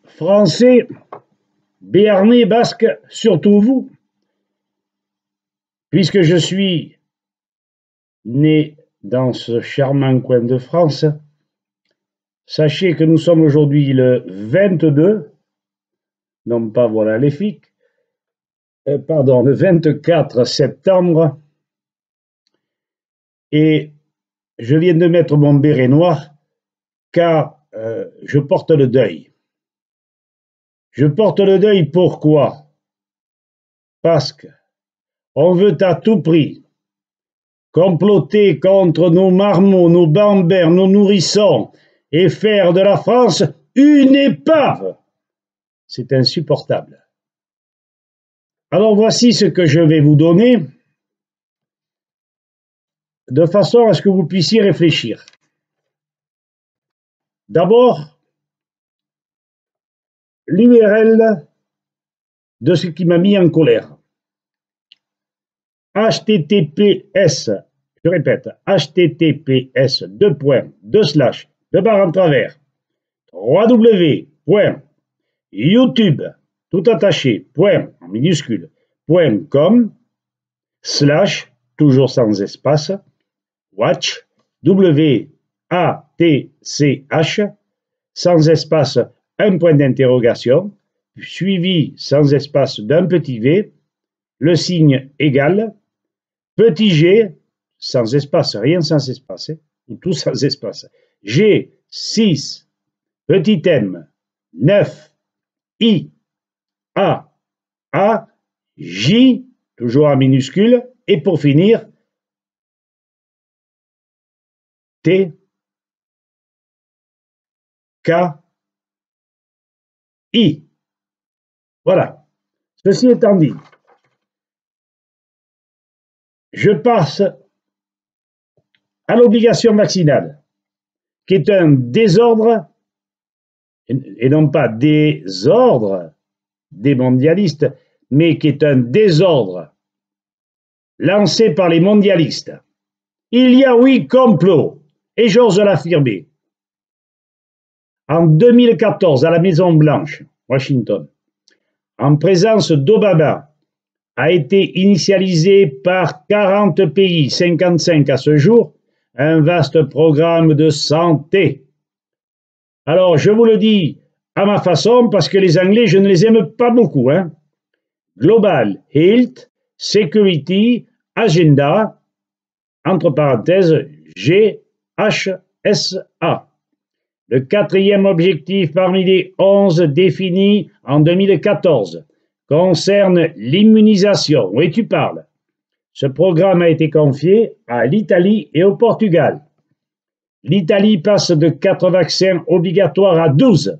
Français, Béarnais, Basque, surtout vous, puisque je suis né dans ce charmant coin de France, sachez que nous sommes aujourd'hui le 22, non pas voilà les flics, pardon, le 24 septembre, et je viens de mettre mon béret noir car je porte le deuil. Je porte le deuil pourquoi? Parce qu'on veut à tout prix comploter contre nos marmots, nos bambins, nos nourrissons et faire de la France une épave. C'est insupportable. Alors voici ce que je vais vous donner de façon à ce que vous puissiez réfléchir. D'abord, l'URL de ce qui m'a mis en colère. HTTPS, je répète, HTTPS, www.youtube, tout attaché, en minuscule, .com, toujours sans espace, watch, W-A-T-C-H, sans espace, un point d'interrogation, suivi sans espace d'un petit V, le signe égal, petit g, sans espace, rien sans espace, ou tout sans espace, G, 6, petit m, 9, I, A, J, toujours en minuscule, et pour finir, T, K, I. Voilà. Ceci étant dit, je passe à l'obligation vaccinale, qui est un désordre, et non pas désordre des mondialistes, mais qui est un désordre lancé par les mondialistes. Il y a, oui, complot, et j'ose l'affirmer. En 2014, à la Maison-Blanche, Washington, en présence d'Obama, a été initialisé par 40 pays, 55 à ce jour, un vaste programme de santé. Alors, je vous le dis à ma façon, parce que les Anglais, je ne les aime pas beaucoup. Global Health Security Agenda, entre parenthèses, GHSA. Le quatrième objectif parmi les 11 définis en 2014 concerne l'immunisation. Oui, tu parles. Ce programme a été confié à l'Italie et au Portugal. L'Italie passe de 4 vaccins obligatoires à 12,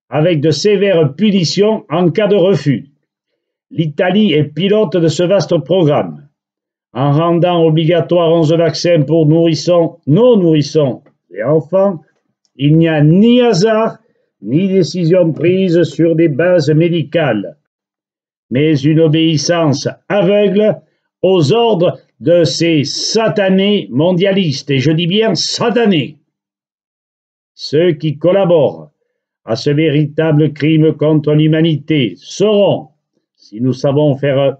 avec de sévères punitions en cas de refus. L'Italie est pilote de ce vaste programme, en rendant obligatoire 11 vaccins pour nourrissons, nos nourrissons et enfants. Il n'y a ni hasard, ni décision prise sur des bases médicales, mais une obéissance aveugle aux ordres de ces satanés mondialistes, et je dis bien satanés. Ceux qui collaborent à ce véritable crime contre l'humanité seront, si nous savons faire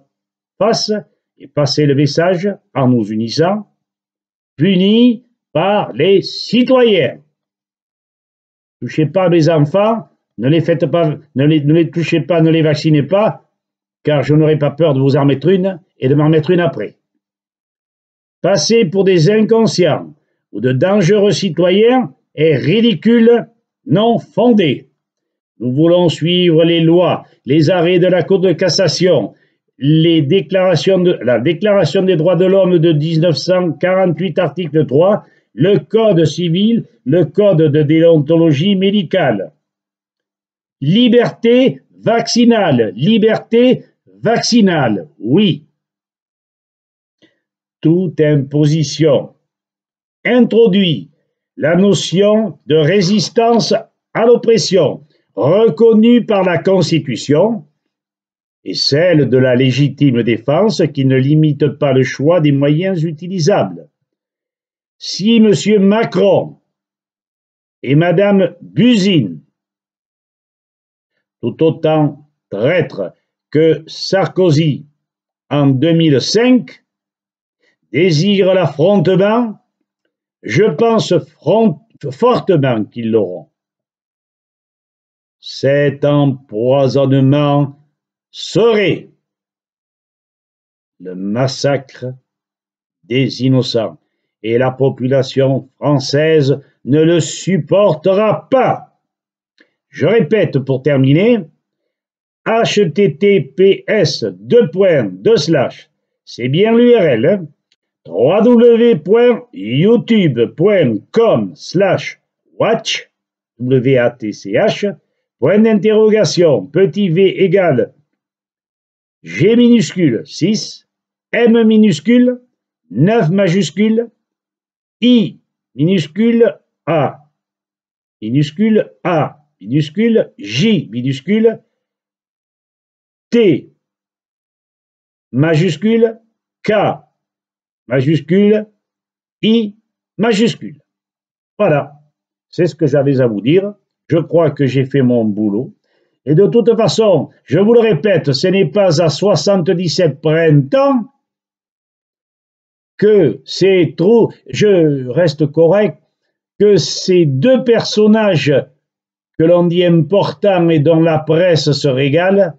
face et passer le message en nous unissant, punis par les citoyens. Touchez pas mes enfants, ne les faites pas, ne les touchez pas, ne les vaccinez pas, car je n'aurai pas peur de vous en mettre une et de m'en mettre une après. Passer pour des inconscients ou de dangereux citoyens est ridicule, non fondé. Nous voulons suivre les lois, les arrêts de la Cour de cassation, la Déclaration des droits de l'homme de 1948, article 3, le Code civil, le Code de déontologie médicale. Liberté vaccinale, oui. Toute imposition introduit la notion de résistance à l'oppression, reconnue par la Constitution, et celle de la légitime défense qui ne limite pas le choix des moyens utilisables. Si M. Macron et Mme Buzyn tout autant traître que Sarkozy en 2005, désirent l'affrontement, je pense fortement qu'ils l'auront. Cet empoisonnement serait le massacre des innocents et la population française ne le supportera pas. Je répète pour terminer, https c'est bien l'URL, hein, www.youtube.com/watch, WATCH, point d'interrogation, petit v égale G minuscule 6, M minuscule, 9 majuscule, I minuscule A, minuscule A, minuscule J, minuscule T, majuscule K, majuscule I, majuscule. Voilà, c'est ce que j'avais à vous dire. Je crois que j'ai fait mon boulot. Et de toute façon, je vous le répète, ce n'est pas à 77 printemps que c'est trop, je reste correct, que ces deux personnages que l'on dit importants et dont la presse se régale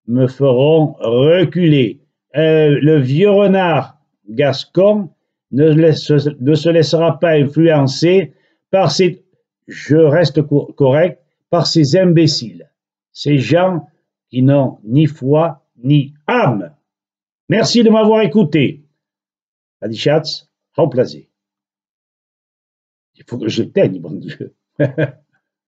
me feront reculer. Le vieux renard gascon ne se laissera pas influencer par ces, je reste correct, par ces imbéciles, ces gens qui n'ont ni foi ni âme. Merci de m'avoir écouté. Adi Schatz, au plaisir. Il faut que j'éteigne, mon Dieu.